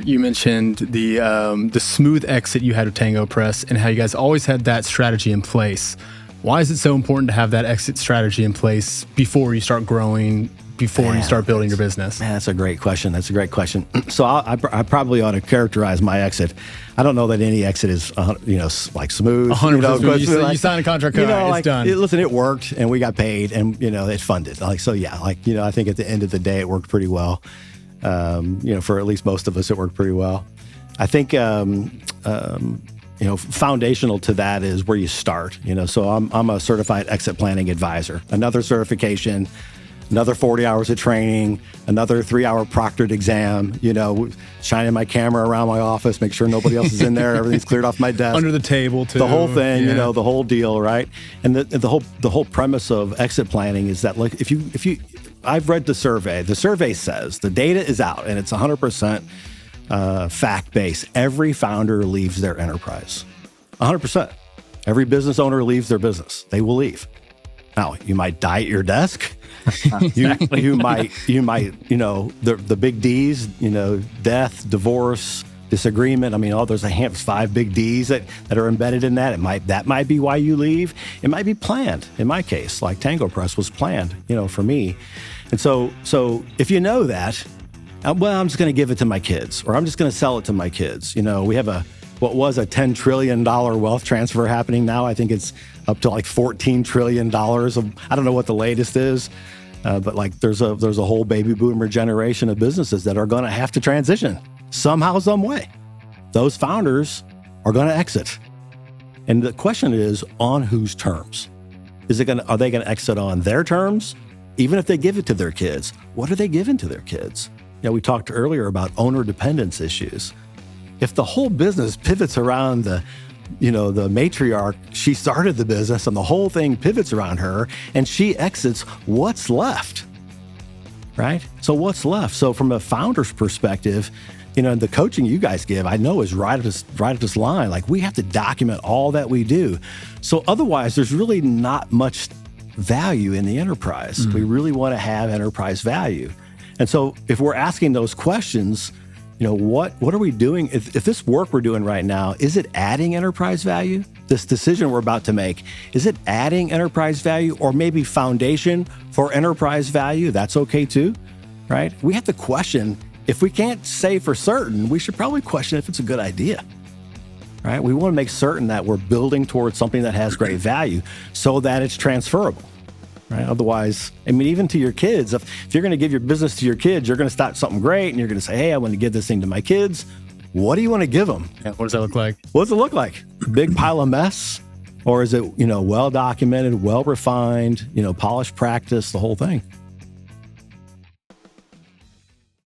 You mentioned the smooth exit you had with Tango Press and how you guys always had that strategy in place. Why is it so important to have that exit strategy in place before you start growing, before you start building your business? Man, that's a great question. So I probably ought to characterize my exit. I don't know that any exit is, like smooth. 100%. You sign a contract, it's done. Listen, it worked, and we got paid, and it funded. I think at the end of the day, it worked pretty well. For at least most of us, it worked pretty well. I think, foundational to that is where you start. So I'm a certified exit planning advisor. Another certification, another 40 hours of training, another 3-hour proctored exam, shining my camera around my office, make sure nobody else is in there, everything's cleared off my desk. Under the table, too. The whole thing, the whole deal, right? And the whole premise of exit planning is that, like, if you I've read the survey. The survey says the data is out, and it's 100% fact-based. Every founder leaves their enterprise. 100%. Every business owner leaves their business. They will leave. Now, you might die at your desk. You might, the big D's, death, divorce, disagreement. There's 5 big D's that are embedded in that. That might be why you leave. It might be planned. In my case, like Tango Press was planned, for me. And so if you know that, I'm just going to give it to my kids, or I'm just going to sell it to my kids. We have what was a $10 trillion wealth transfer happening now. I think it's up to like $14 trillion. I don't know what the latest is, but like there's a whole baby boomer generation of businesses that are going to have to transition somehow, some way. Those founders are going to exit. And the question is, on whose terms? Are they going to exit on their terms? Even if they give it to their kids, what are they giving to their kids? We talked earlier about owner dependence issues. If the whole business pivots around the matriarch, she started the business and the whole thing pivots around her and she exits, what's left? Right? So what's left? So from a founder's perspective, the coaching you guys give, I know is right up this line. Like, we have to document all that we do. So otherwise, there's really not much value in the enterprise. We really want to have enterprise value. And so if we're asking those questions, what are we doing? If this work we're doing right now, is it adding enterprise value? This decision we're about to make, is it adding enterprise value, or maybe foundation for enterprise value? That's okay too, right? We have to question. If we can't say for certain, we should probably question if it's a good idea, right? We want to make certain that we're building towards something that has great value so that it's transferable, right? Otherwise, even to your kids, if you're going to give your business to your kids, you're going to start something great and you're going to say, hey, I want to give this thing to my kids. What do you want to give them? Yeah, what does that look like? What does it look like? Big pile of mess? Or is it, well documented, well refined, polished practice, the whole thing?